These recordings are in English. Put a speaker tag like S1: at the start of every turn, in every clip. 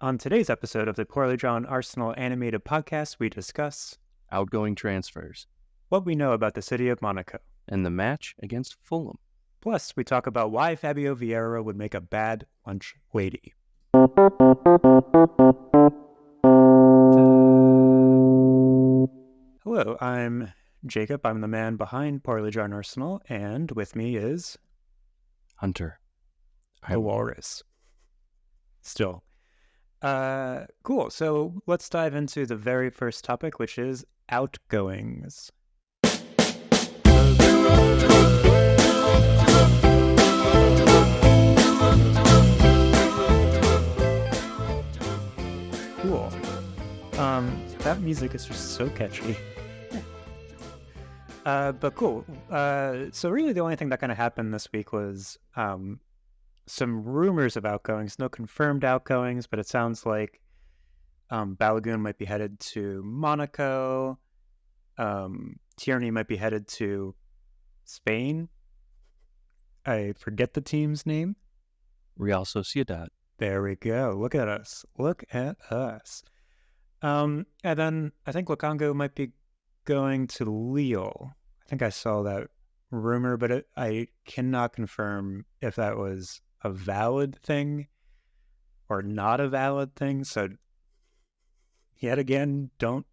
S1: On today's episode of the Poorly Drawn Arsenal animated podcast, we discuss
S2: outgoing transfers,
S1: what we know about the city of Monaco.
S2: and the match against Fulham.
S1: Plus, we talk about why Fabio Vieira would make a bad lunch lady. Hello, I'm Jacob. I'm the man behind Poorly Drawn Arsenal, and with me is
S2: Hunter.
S1: the walrus. Still. Cool. So let's dive into the very first topic, which is outgoings. Cool. That music is just so catchy. But cool. So really the only thing that kind of happened this week was some rumors of outgoings, no confirmed outgoings, but it sounds like Balogun might be headed to Monaco. Tierney might be headed to Spain. I forget the team's name.
S2: Real Sociedad.
S1: There we go. Look at us. And then I think Lukongo might be going to Lille. I think I saw that rumor, but I cannot confirm if that was a valid thing or not a valid thing. So yet again, don't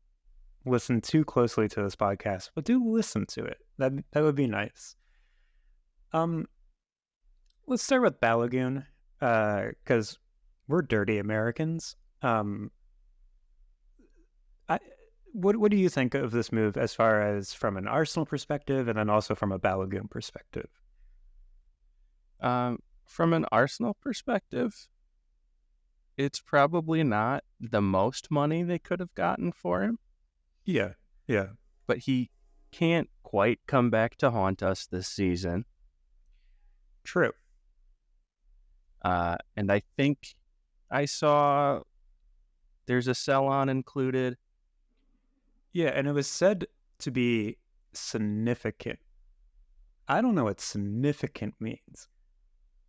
S1: listen too closely to this podcast, but do listen to it. That would be nice. Let's start with Balogun, because we're dirty Americans. What do you think of this move as far as from an Arsenal perspective and then also from a Balogun perspective?
S2: From an Arsenal perspective, it's probably not the most money they could have gotten for him.
S1: Yeah.
S2: But he can't quite come back to haunt us this season.
S1: True.
S2: And I think I saw there's a sell-on included.
S1: Yeah, and it was said to be significant. I don't know what significant means,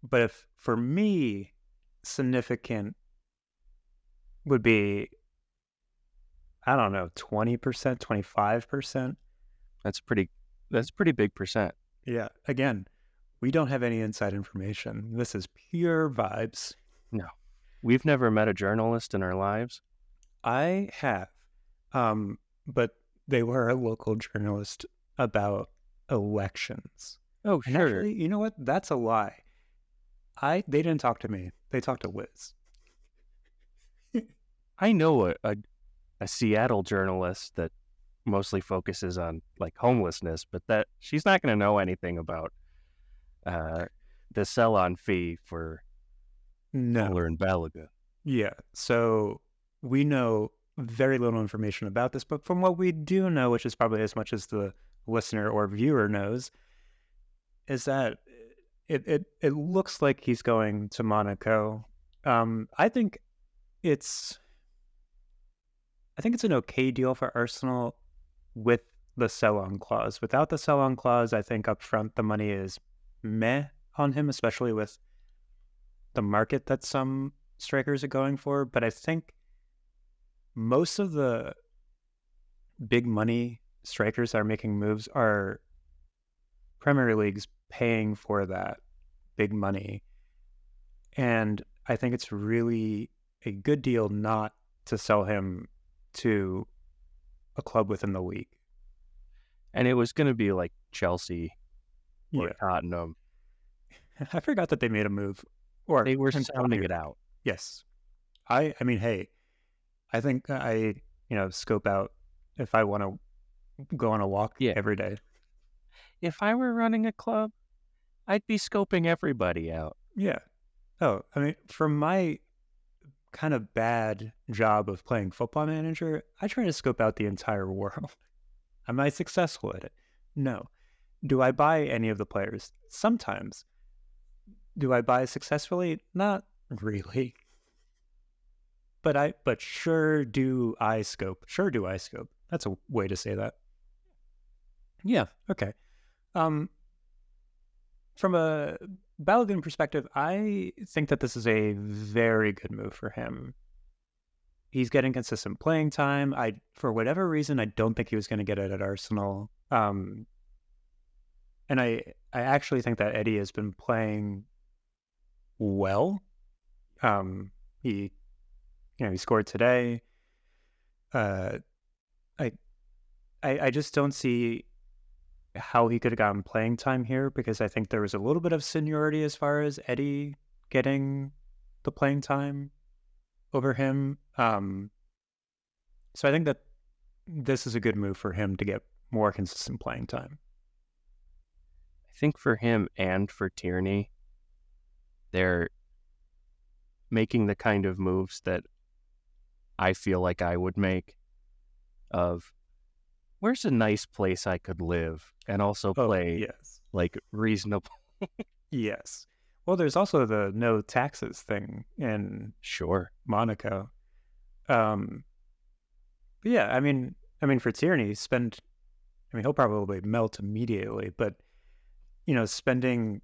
S1: but if for me, significant would be, I don't know, 20%, 25%.
S2: That's pretty big percent.
S1: Yeah. Again, we don't have any inside information. This is pure vibes.
S2: No. We've never met a journalist in our lives.
S1: I have. But they were a local journalist about elections.
S2: Oh,
S1: And
S2: sure.
S1: actually, you know what? That's a lie. They didn't talk to me. They talked to Liz.
S2: I know a Seattle journalist that mostly focuses on like homelessness, but that she's not going to know anything about the sell-on fee for Fuller and Balogun.
S1: Yeah. So we know very little information about this, but from what we do know, which is probably as much as the listener or viewer knows, is that it looks like he's going to Monaco. I think it's an okay deal for Arsenal with the sell-on clause. Without the sell-on clause, I think up front the money is meh on him, especially with the market that some strikers are going for. But I think most of the big money strikers that are making moves are Premier Leagues paying for that big money. And I think it's really a good deal not to sell him to a club within the league.
S2: And it was going to be like Chelsea or Tottenham.
S1: I forgot that they made a move. Or
S2: they were sounding it out.
S1: Yes. I mean, hey, I think I scope out if I want to go on a walk every day.
S2: If I were running a club, I'd be scoping everybody out.
S1: Yeah. Oh, I mean, from my kind of bad job of playing Football Manager, I try to scope out the entire world. Am I successful at it? No. Do I buy any of the players? Sometimes. Do I buy successfully? Not really. But sure do I scope. That's a way to say that. Yeah, okay. From a Balogun perspective, I think that this is a very good move for him. he's getting consistent playing time. For whatever reason, I don't think he was going to get it at Arsenal. And I actually think that Eddie has been playing well. He scored today. I just don't see how he could have gotten playing time here, because I think there was a little bit of seniority as far as Eddie getting the playing time over him. So I think that this is a good move for him to get more consistent playing time.
S2: I think for him and for Tierney, they're making the kind of moves that I feel like I would make, of where's a nice place I could live and also play like reasonable.
S1: Yes. Well, there's also the no taxes thing in Monaco. But yeah, I mean for Tierney, he'll probably melt immediately, but spending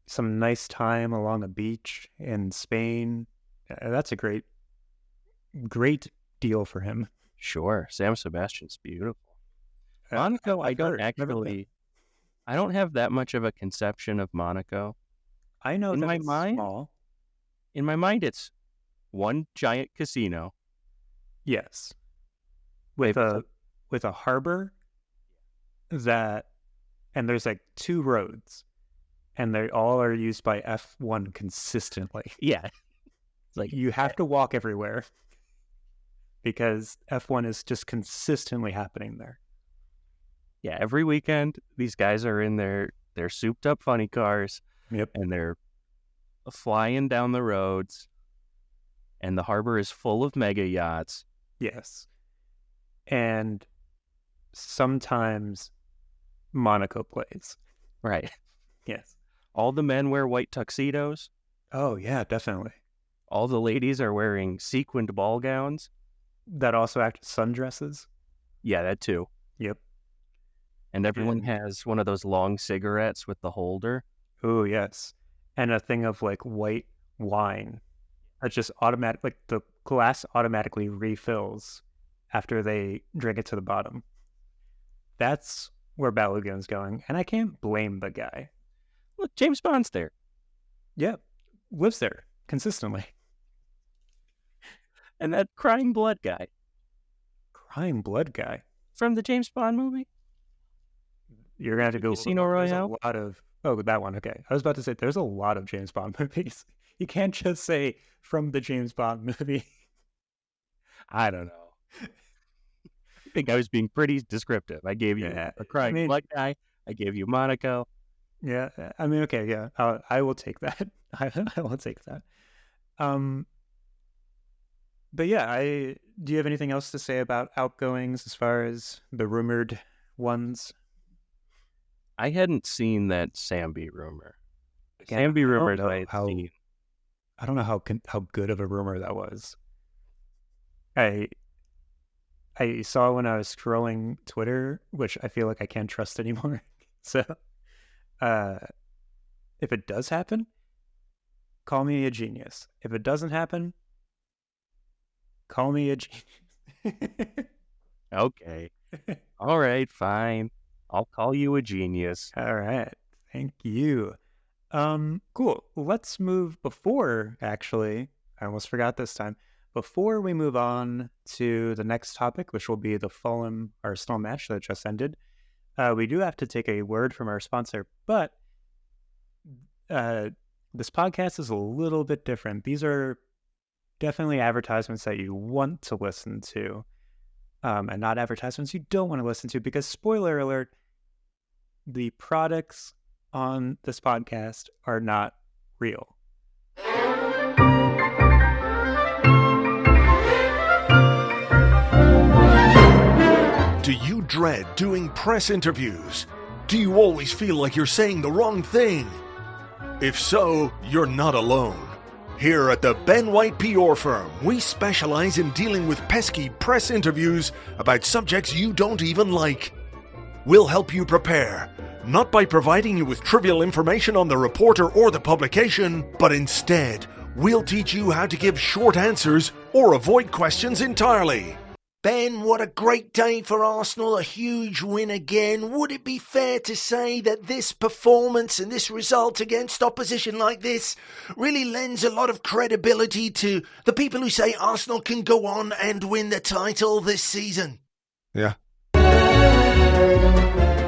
S1: some nice time along a beach in Spain, that's a great deal for him.
S2: Sure. San Sebastian's beautiful. Monaco, I don't have that much of a conception of Monaco.
S1: I know that it's small.
S2: In my mind, it's one giant casino.
S1: Yes. With a harbor and there's like 2 roads, and they all are used by F1 consistently.
S2: Yeah.
S1: It's like you have to walk everywhere because F1 is just consistently happening there.
S2: Yeah, every weekend these guys are in their souped up funny cars.
S1: Yep.
S2: And they're flying down the roads, and the harbor is full of mega yachts.
S1: Yes. And sometimes Monaco plays.
S2: Right.
S1: Yes.
S2: All the men wear white tuxedos.
S1: Oh, yeah, definitely.
S2: All the ladies are wearing sequined ball gowns.
S1: That also act as sundresses.
S2: Yeah, that too.
S1: Yep.
S2: And everyone has one of those long cigarettes with the holder.
S1: Oh, yes. And a thing of like white wine that's just automatic, like the glass automatically refills after they drink it to the bottom. That's where Balogun's going. And I can't blame the guy.
S2: Look, James Bond's there.
S1: Yeah. Lives there consistently.
S2: And that crying blood guy.
S1: Crying blood guy?
S2: From the James Bond movie?
S1: You're going to have to go.
S2: Casino Royale?
S1: There's a lot of... Oh, that one. Okay. I was about to say, there's a lot of James Bond movies. You can't just say from the James Bond movie.
S2: I don't know. I think I was being pretty descriptive. I gave you a crying blood guy. I gave you Monaco.
S1: Yeah. I mean, okay. Yeah. I will take that. I will take that. But yeah, do you have anything else to say about outgoings as far as the rumored ones?
S2: I hadn't seen that Sambi rumor. Sambi rumor that I had seen.
S1: I don't know how good of a rumor that was. I saw when I was scrolling Twitter, which I feel like I can't trust anymore. So, if it does happen, call me a genius. If it doesn't happen, call me a genius.
S2: Okay. All right, fine. I'll call you a genius.
S1: All right. Thank you. Cool. Let's move I almost forgot this time. Before we move on to the next topic, which will be the Fulham Arsenal match that just ended, we do have to take a word from our sponsor, but this podcast is a little bit different. These are definitely advertisements that you want to listen to, and not advertisements you don't want to listen to, because spoiler alert, the products on this podcast are not real.
S3: Do you dread doing press interviews? Do you always feel like you're saying the wrong thing? If so, you're not alone. Here at the Ben White PR firm, we specialize in dealing with pesky press interviews about subjects you don't even like. We'll help you prepare, not by providing you with trivial information on the reporter or the publication, but instead, We'll teach you how to give short answers or avoid questions entirely. Ben, what a great day for Arsenal, a huge win again. Would it be fair to say that this performance and this result against opposition like this really lends a lot of credibility to the people who say Arsenal can go on and win the title this season?
S4: Yeah.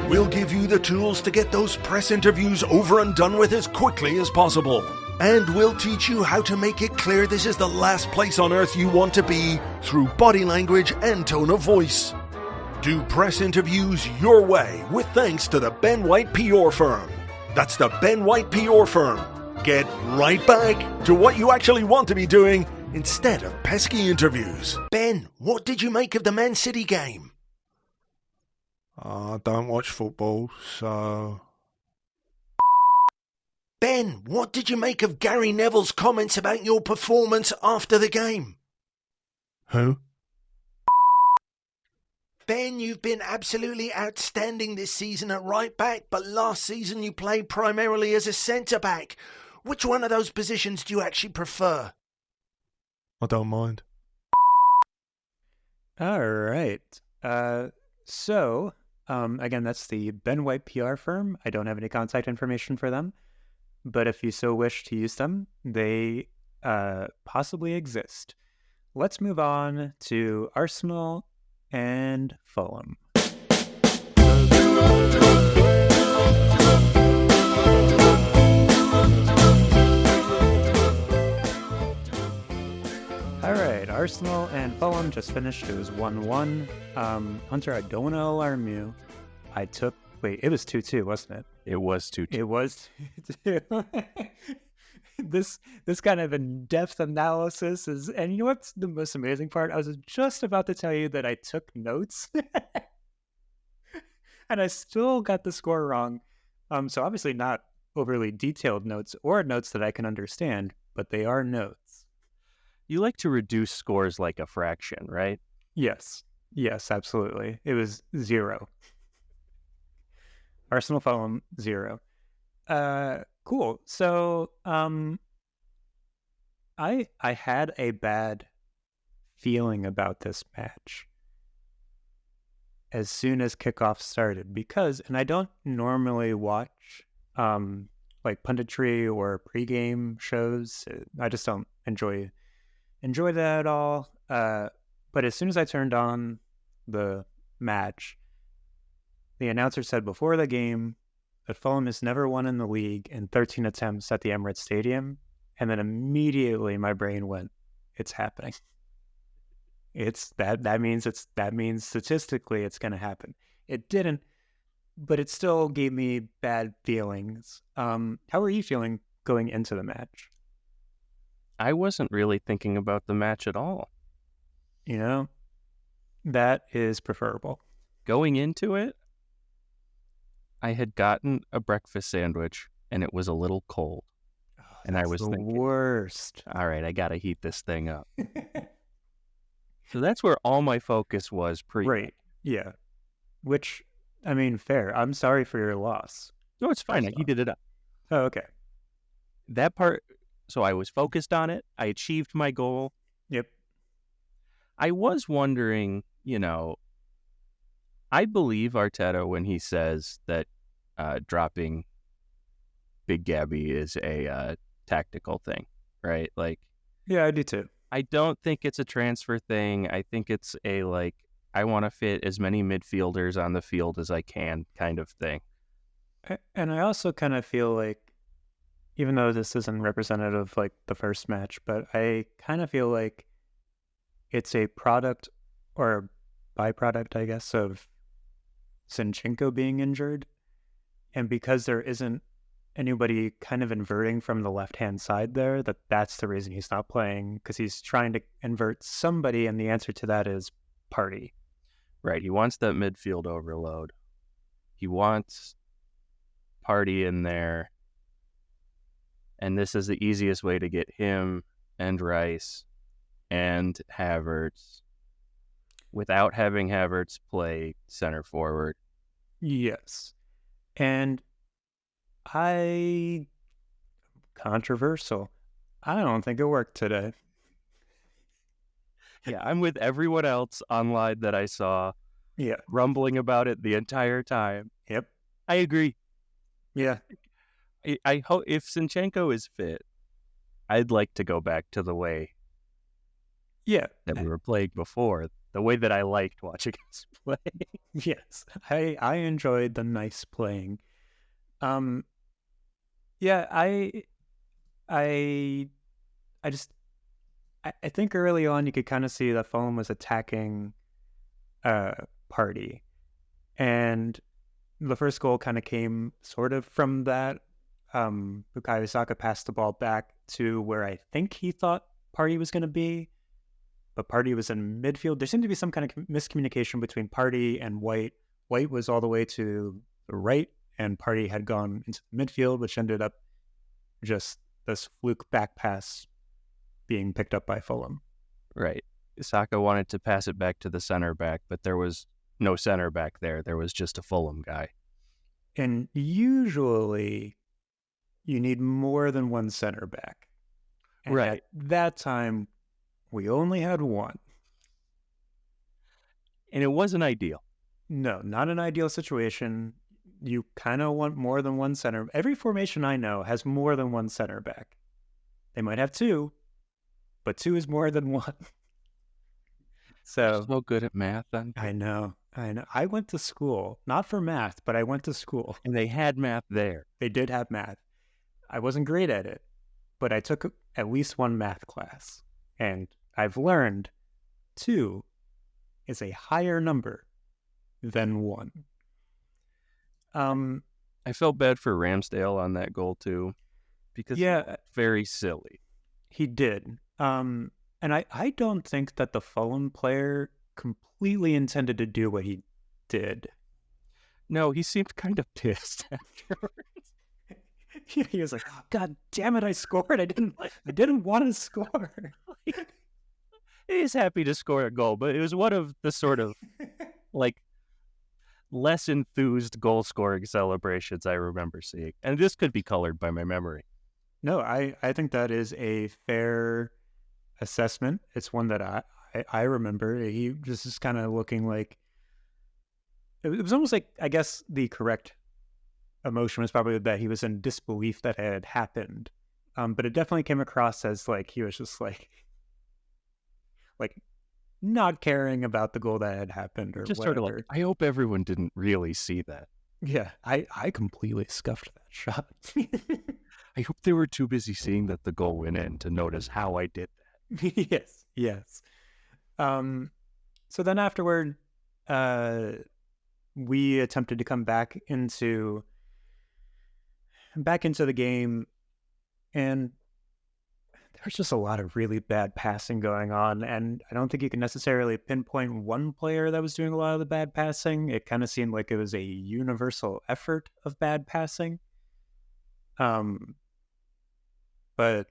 S3: We'll give you the tools to get those press interviews over and done with as quickly as possible. And we'll teach you how to make it clear this is the last place on earth you want to be through body language and tone of voice. Do press interviews your way with thanks to the Ben White PR firm. That's the Ben White PR firm. Get right back to what you actually want to be doing instead of pesky interviews. Ben, what did you make of the Man City game?
S4: I don't watch football, so...
S3: Ben, what did you make of Gary Neville's comments about your performance after the game?
S4: Who?
S3: Ben, you've been absolutely outstanding this season at right back, but last season you played primarily as a centre-back. Which one of those positions do you actually prefer?
S4: I don't mind.
S1: All right. Again, that's the Ben White PR firm. I don't have any contact information for them, but if you so wish to use them, they possibly exist. Let's move on to Arsenal and Fulham. All right, Arsenal and Fulham just finished. It was 1-1. Hunter, I don't want to alarm you. It was 2-2, wasn't it?
S2: It was 2-2.
S1: It was 2-2. This kind of in-depth analysis is, and you know what's the most amazing part? I was just about to tell you that I took notes, and I still got the score wrong. So obviously not overly detailed notes or notes that I can understand, but they are notes.
S2: You like to reduce scores like a fraction, right?
S1: Yes, absolutely. It was 0. Arsenal Fulham 0. Cool. So, I had a bad feeling about this match as soon as kickoff started because, and I don't normally watch like punditry or pregame shows. I just don't enjoy that at all. But as soon as I turned on the match, the announcer said before the game that Fulham has never won in the league in 13 attempts at the Emirates Stadium. And then immediately my brain went, it's happening. That means statistically it's going to happen. It didn't, but it still gave me bad feelings. How are you feeling going into the match?
S2: I wasn't really thinking about the match at all.
S1: You know, that is preferable.
S2: Going into it, I had gotten a breakfast sandwich and it was a little cold. And I was thinking,
S1: worst.
S2: All right, I got to heat this thing up. So that's where all my focus was pre.
S1: Right. Yeah. Which, I mean, fair. I'm sorry for your loss.
S2: No, it's fine. I heated it up.
S1: Oh, okay.
S2: That part, so I was focused on it. I achieved my goal.
S1: Yep.
S2: I was wondering, I believe Arteta when he says that dropping Big Gabby is a tactical thing, right? Like,
S1: yeah, I do too.
S2: I don't think it's a transfer thing. I think it's a I want to fit as many midfielders on the field as I can kind of thing.
S1: And I also kind of feel like, even though this isn't representative of like the first match, but I kind of feel like it's a product or a byproduct, I guess, of Zinchenko being injured. And because there isn't anybody kind of inverting from the left-hand side there, that's the reason he's not playing, because he's trying to invert somebody, and the answer to that is Partey.
S2: Right. He wants that midfield overload. He wants Partey in there. And this is the easiest way to get him and Rice and Havertz without having Havertz play center forward.
S1: Yes. And controversial. I don't think it worked today.
S2: Yeah, I'm with everyone else online that I saw
S1: Yeah.
S2: grumbling about it the entire time.
S1: Yep.
S2: I agree.
S1: Yeah.
S2: I hope if Zinchenko is fit, I'd like to go back to the way
S1: Yeah.
S2: that we were playing before, the way that I liked watching us play.
S1: Yes. I enjoyed the nice playing. Yeah, I just I think early on you could kind of see that Fulham was attacking Party, and the first goal kind of came sort of from that. Bukayo Saka passed the ball back to where I think he thought Party was going to be, but Party was in midfield. There seemed to be some kind of miscommunication between Party and White. White was all the way to the right, and Party had gone into the midfield, which ended up just this fluke back pass being picked up by Fulham.
S2: Right. Saka wanted to pass it back to the center back, but there was no center back there. There was just a Fulham guy.
S1: And usually you need more than one center back. And
S2: Right.
S1: at that time, we only had one.
S2: And it wasn't ideal.
S1: No, not an ideal situation. You kind of want more than one center. Every formation I know has more than one center back. They might have two, but two is more than one.
S2: So good at math then.
S1: I know. I went to school, not for math, but I went to school.
S2: And they had math there.
S1: They did have math. I wasn't great at it, but I took at least one math class. And I've learned two is a higher number than one.
S2: I felt bad for Ramsdale on that goal too, because very silly.
S1: He did. And I don't think that the Fulham player completely intended to do what he did.
S2: No, he seemed kind of pissed afterwards.
S1: He was like, oh, God damn it, I scored. I didn't want to score.
S2: He's happy to score a goal, but it was one of the sort of like less enthused goal scoring celebrations I remember seeing. And this could be colored by my memory.
S1: No, I think that is a fair assessment. It's one that I remember. He just is kind of looking like, it was almost like, I guess the correct emotion was probably that he was in disbelief that it had happened. But it definitely came across as like he was just like not caring about the goal that had happened or
S2: just
S1: whatever.
S2: sort of like, I hope everyone didn't really see that.
S1: Yeah, I completely scuffed that shot.
S2: I hope they were too busy seeing that the goal went in to notice how I did
S1: that. Yes. So then afterward, we attempted to come back into the game, and there's just a lot of really bad passing going on, and I don't think you can necessarily pinpoint one player that was doing a lot of the bad passing. It kind of seemed like it was a universal effort of bad passing. But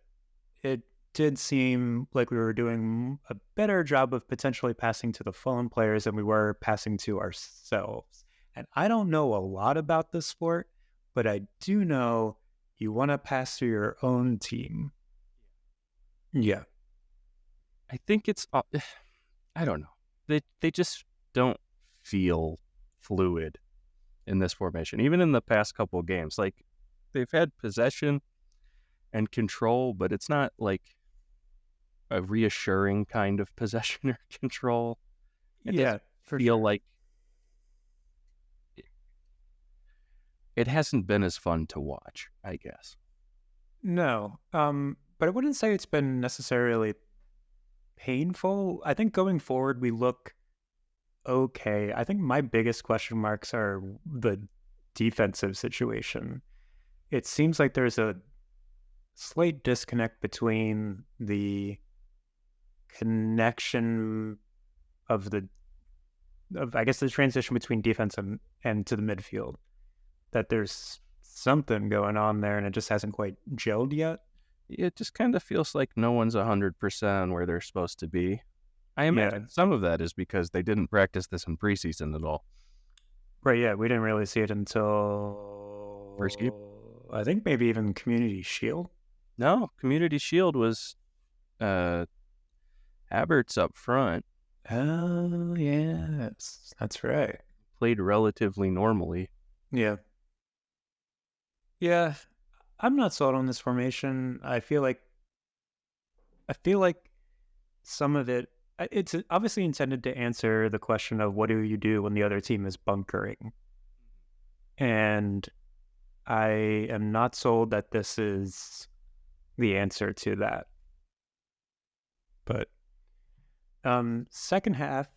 S1: it did seem like we were doing a better job of potentially passing to the Fulham players than we were passing to ourselves. And I don't know a lot about this sport, but I do know you want to pass to your own team. Yeah.
S2: I think it's, I don't know. They just don't feel fluid in this formation. Even in the past couple of games, like they've had possession and control, but it's not like a reassuring kind of possession or control. It doesn't feel like it hasn't been as fun to watch, I guess.
S1: No, but I wouldn't say it's been necessarily painful. I think going forward, we look okay. I think my biggest question marks are the defensive situation. It seems like there's a slight disconnect between the connection of I guess the transition between defense and to the midfield. That there's something going on there and it just hasn't quite gelled yet.
S2: It just kind of feels like no one's 100% where they're supposed to be. I imagine some of that is because they didn't practice this in preseason at all.
S1: Right, yeah, we didn't really see it until
S2: first game.
S1: I think maybe even Community Shield.
S2: No, Community Shield was Havertz up front.
S1: Oh, yes. That's right.
S2: Played relatively normally.
S1: Yeah. Yeah. I'm not sold on this formation. I feel like some of it's obviously intended to answer the question of what do you do when the other team is bunkering. And I am not sold that this is the answer to that. But second half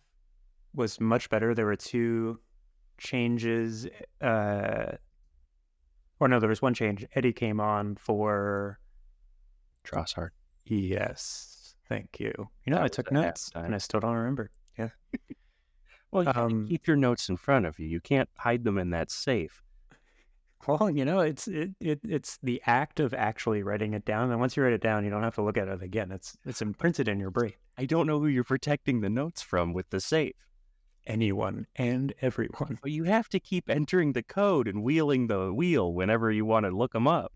S1: was much better. There were two changes. Or no, there was one change. Eddie came on for
S2: Trossard.
S1: Yes. Thank you. You know, I took notes and I still don't remember. Yeah.
S2: Well, you gotta keep your notes in front of you. You can't hide them in that safe.
S1: Well, you know, it's the act of actually writing it down, and once you write it down, you don't have to look at it again. It's imprinted in your brain.
S2: I don't know who you're protecting the notes from with the safe.
S1: Anyone and everyone.
S2: But you have to keep entering the code and wheeling the wheel whenever you want to look them up.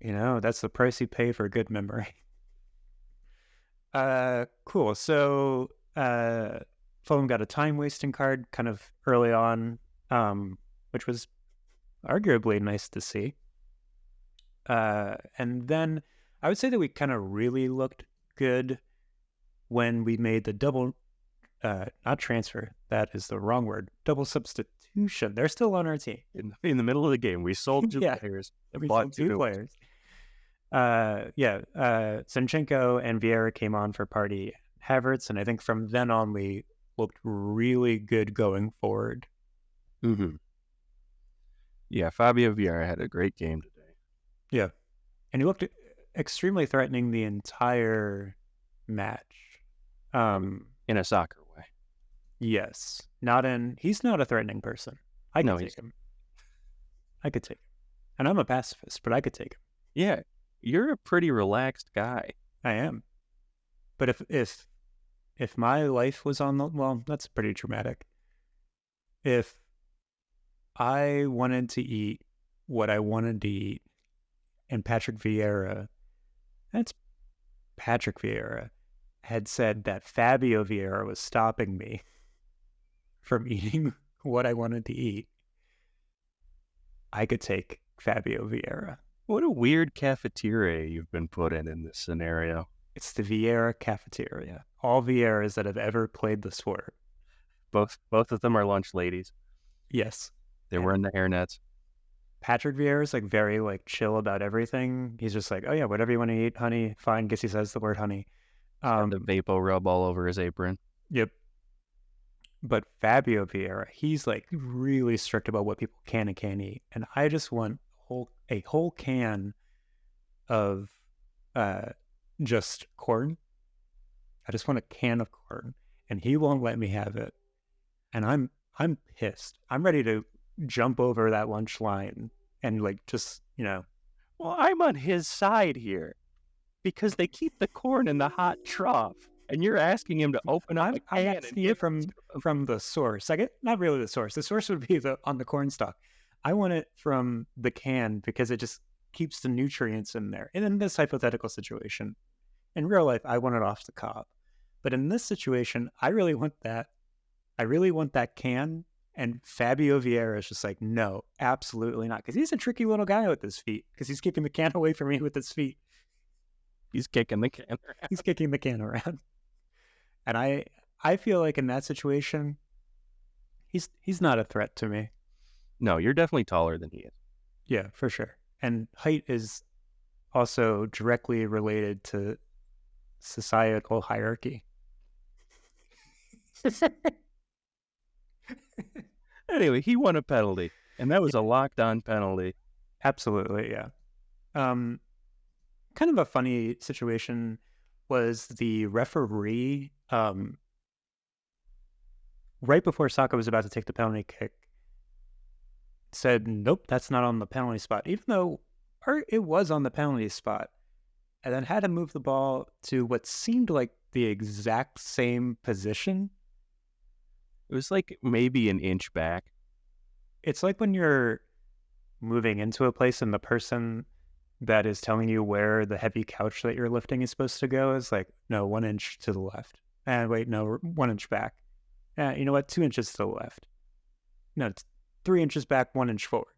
S1: You know, that's the price you pay for good memory. Cool. So, Fulham got a time-wasting card kind of early on, which was arguably nice to see. And then I would say that we kind of really looked good when we made the double, not transfer, that is the wrong word, double substitution. They're still on our team.
S2: In the middle of the game, we sold two players and bought two
S1: players. Zinchenko and Vieira came on for Partey Havertz, and I think from then on we looked really good going forward.
S2: Mm-hmm. Yeah, Fabio Vieira had a great game today.
S1: Yeah, and he looked extremely threatening the entire match.
S2: In a soccer way.
S1: Yes, he's not a threatening person. I could take him. And I'm a pacifist, but I could take him.
S2: Yeah, you're a pretty relaxed guy.
S1: I am. But if my life was on the, well, that's pretty dramatic. If I wanted to eat what I wanted to eat, and Patrick Vieira had said that Fabio Vieira was stopping me from eating what I wanted to eat, I could take Fabio Vieira.
S2: What a weird cafeteria you've been put in this scenario.
S1: It's the Vieira cafeteria. All Vieiras that have ever played the sport.
S2: Both of them are lunch ladies.
S1: Yes.
S2: They're wearing the hairnets.
S1: Patrick Vieira is very chill about everything. He's just like, oh yeah, whatever you want to eat, honey. Fine. Guess he says the word honey.
S2: The Vapo rub all over his apron.
S1: Yep. But Fabio Vieira, he's really strict about what people can and can't eat. And I just want a whole can of just corn. I just want a can of corn, and he won't let me have it. And I'm pissed. I'm ready to jump over that lunch line and
S2: Well, I'm on his side here because they keep the corn in the hot trough, and you're asking him to open up a can.
S1: I'm asking it from the source. Not really the source. The source would be on the corn stalk. I want it from the can because it just keeps the nutrients in there. And in this hypothetical situation, in real life, I want it off the cob. But in this situation, I really want that. I really want that can. And Fabio Vieira is just like, no, absolutely not. Because he's a tricky little guy with his feet. Because he's keeping the can away from me with his feet.
S2: He's kicking the can around.
S1: He's kicking the can around. And I feel like in that situation, he's not a threat to me.
S2: No, you're definitely taller than he is.
S1: Yeah, for sure. And height is also directly related to societal hierarchy.
S2: Anyway, he won a penalty, and that was a locked-on penalty.
S1: Absolutely, yeah. Kind of a funny situation was the referee, right before Saka was about to take the penalty kick, said, nope, that's not on the penalty spot, even though it was on the penalty spot, and then had to move the ball to what seemed like the exact same position.
S2: It was maybe an inch back.
S1: It's like when you're moving into a place and the person that is telling you where the heavy couch that you're lifting is supposed to go is like, no, 1 inch to the left. And wait, no, 1 inch back. You know what? 2 inches to the left. No, it's 3 inches back, 1 inch forward.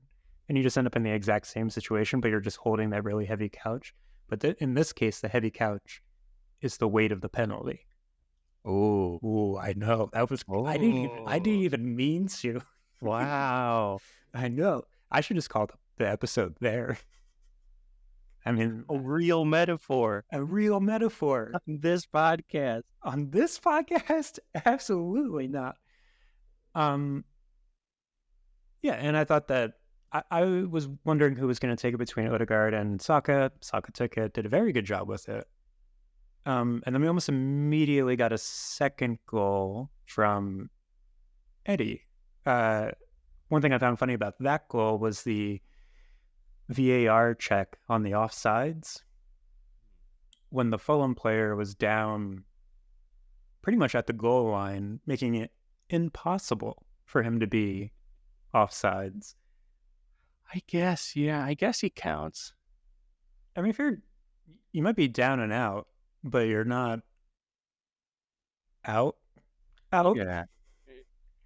S1: And you just end up in the exact same situation, but you're just holding that really heavy couch. But in this case, the heavy couch is the weight of the penalty.
S2: Ooh,
S1: I know. That was I didn't even mean to.
S2: wow.
S1: I know. I should just call the episode there. I mean,
S2: A real metaphor
S1: a real metaphor.
S2: on this podcast.
S1: On this podcast? Absolutely not. Yeah, and I thought that I was wondering who was going to take it between Odegaard and Saka. Saka took it, did a very good job with it. And then we almost immediately got a second goal from Eddie. One thing I found funny about that goal was the VAR check on the offsides when the Fulham player was down pretty much at the goal line, making it impossible for him to be offsides.
S2: I guess he counts.
S1: I mean, if you might be down and out, but you're not out.
S2: Yeah.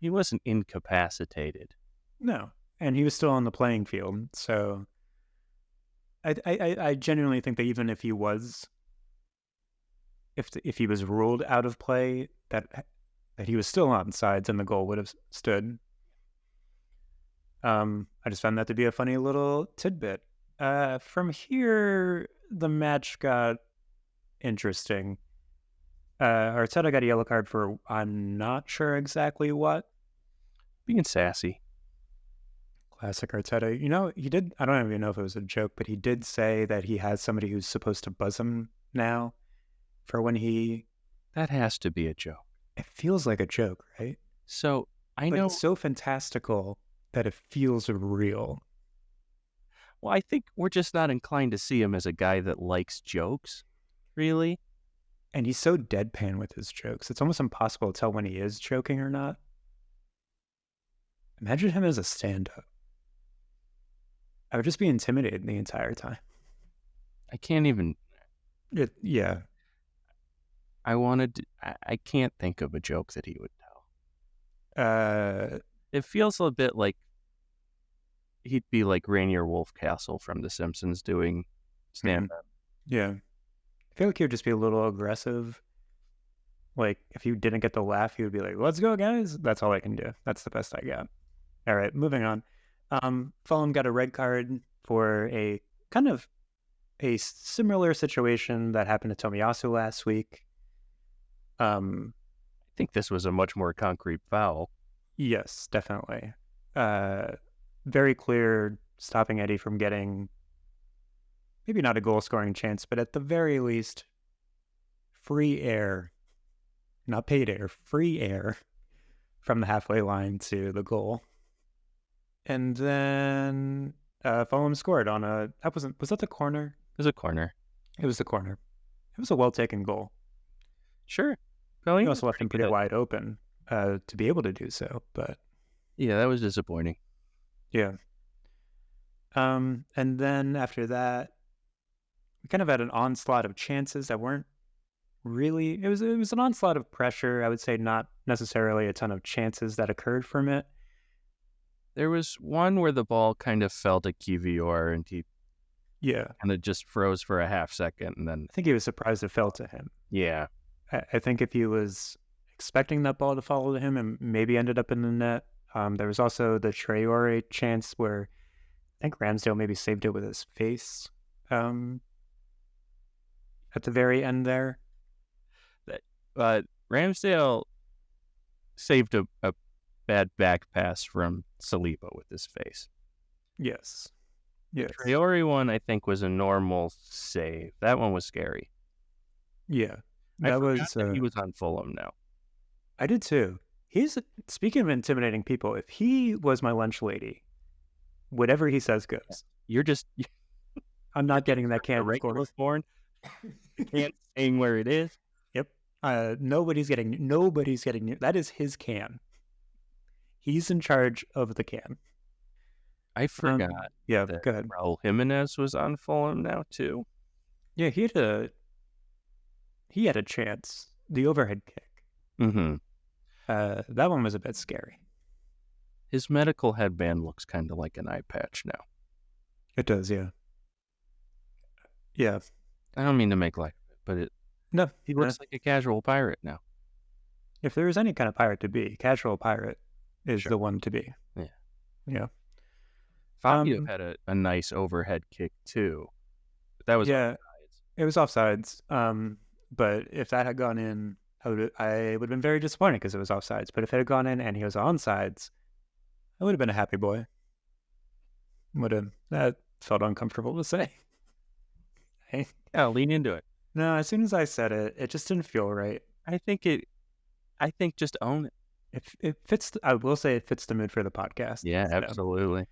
S2: He wasn't incapacitated.
S1: No, and he was still on the playing field. So I genuinely think that even if he was, if he was ruled out of play, that he was still on sides and the goal would have stood. I just found that to be a funny little tidbit. From here, the match got interesting. Arteta got a yellow card for I'm not sure exactly what.
S2: Being sassy.
S1: Classic Arteta. You know, he did, I don't even know if it was a joke, but he did say that he has somebody who's supposed to buzz him now for when he...
S2: That has to be a joke.
S1: It feels like a joke, right?
S2: So, I
S1: But
S2: know...
S1: it's so fantastical that it feels real.
S2: Well, I think we're just not inclined to see him as a guy that likes jokes, really.
S1: And he's so deadpan with his jokes. It's almost impossible to tell when he is joking or not. Imagine him as a stand-up. I would just be intimidated the entire time.
S2: I can't even...
S1: Yeah.
S2: I can't think of a joke that he would tell. It feels a bit like he'd be like Rainier Wolfcastle from The Simpsons doing stand-up.
S1: Yeah. I feel like he would just be a little aggressive. Like, if you didn't get the laugh, he would be like, let's go, guys. That's all I can do. That's the best I got. All right, moving on. Fulham got a red card for a kind of a similar situation that happened to Tomiyasu last week.
S2: I think this was a much more concrete foul.
S1: Yes, definitely. Very clear, stopping Eddie from getting maybe not a goal-scoring chance, but at the very least, free air, not paid air, free air from the halfway line to the goal. And then Fulham scored on was that the corner?
S2: It was a corner.
S1: It was the corner. It was a well-taken goal.
S2: Sure.
S1: He also left him pretty wide open to be able to do so, but...
S2: Yeah, that was disappointing.
S1: Yeah. And then after that, we kind of had an onslaught of chances that weren't really... It was an onslaught of pressure. I would say not necessarily a ton of chances that occurred from it.
S2: There was one where the ball kind of fell to Kivior and he kind of just froze for a half second and then...
S1: I think he was surprised it fell to him.
S2: Yeah.
S1: I think if he was expecting that ball to fall to him and maybe ended up in the net. There was also the Traore chance where I think Ramsdale maybe saved it with his face at the very end there.
S2: Ramsdale saved a bad back pass from Saliba with his face.
S1: Yes.
S2: The Traore one, I think, was a normal save. That one was scary.
S1: Yeah.
S2: He was on Fulham now.
S1: I did too. Speaking of intimidating people, if he was my lunch lady, whatever he says goes. I'm not getting that can.
S2: Born. Can't saying where it is.
S1: Yep. Nobody's getting. That is his can. He's in charge of the can.
S2: I forgot
S1: Yeah,
S2: that
S1: go ahead.
S2: Raul Jimenez was on Fulham now too.
S1: Yeah, he had a chance. The overhead kick.
S2: Mm-hmm.
S1: That one was a bit scary.
S2: His medical headband looks kind of like an eye patch now.
S1: It does, yeah. Yeah.
S2: I don't mean to make light of it, but
S1: No,
S2: he looks like a casual pirate now.
S1: if there is any kind of pirate to be, casual pirate is
S2: Sure.
S1: the one to be.
S2: Yeah.
S1: Yeah.
S2: Fabio had a nice overhead kick too. But that was
S1: Yeah,
S2: offsides.
S1: it was offsides. But if that had gone in, I would have been very disappointed because it was offsides. But if it had gone in and he was onsides, I would have been a happy boy. That felt uncomfortable to say.
S2: Yeah, lean into it.
S1: No, as soon as I said it, it just didn't feel right.
S2: I think just own it.
S1: It fits. I will say it fits the mood for the podcast.
S2: Yeah,
S1: So,
S2: absolutely.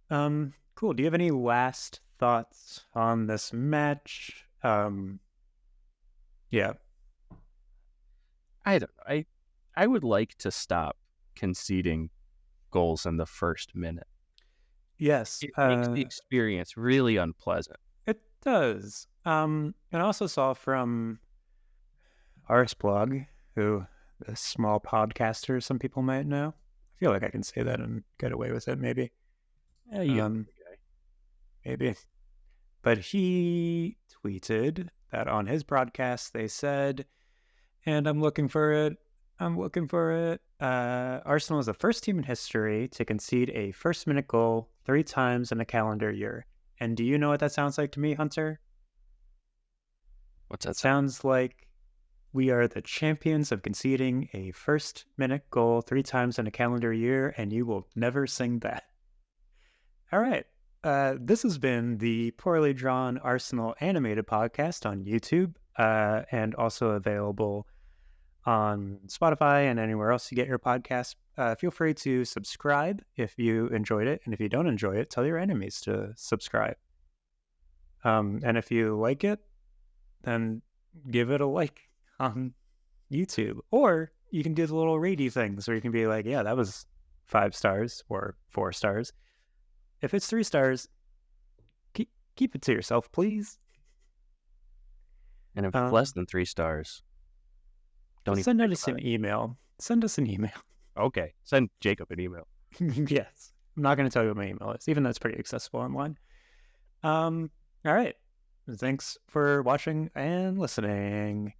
S1: cool. Do you have any last thoughts on this match? Yeah.
S2: I don't know. I would like to stop conceding goals in the first minute.
S1: Yes.
S2: It makes the experience really unpleasant.
S1: It does. And I also saw from Arsblog, who a small podcaster some people might know. I feel like I can say that and get away with it, maybe.
S2: Yeah,
S1: Maybe. But he tweeted that on his broadcast they said, and I'm looking for it. Arsenal is the first team in history to concede a first-minute goal 3 times in a calendar year. And do you know what that sounds like to me, Hunter?
S2: What's that?
S1: Sounds like we are the champions of conceding a first-minute goal 3 times in a calendar year, and you will never sing that. All right. This has been the Poorly Drawn Arsenal animated podcast on YouTube, and also available on Spotify and anywhere else you get your podcasts. Feel free to subscribe if you enjoyed it, and if you don't enjoy it, tell your enemies to subscribe. And if you like it, then give it a like on YouTube, or you can do the little ratey things where you can be like, yeah, that was 5 stars or 4 stars. If it's 3 stars, keep it to yourself, please.
S2: And if it's less than 3 stars, don't even
S1: send
S2: think
S1: us
S2: about
S1: an
S2: it.
S1: email. Send us an email.
S2: Okay, send Jacob an email.
S1: Yes. I'm not going to tell you what my email is, even though it's pretty accessible online. All right. Thanks for watching and listening.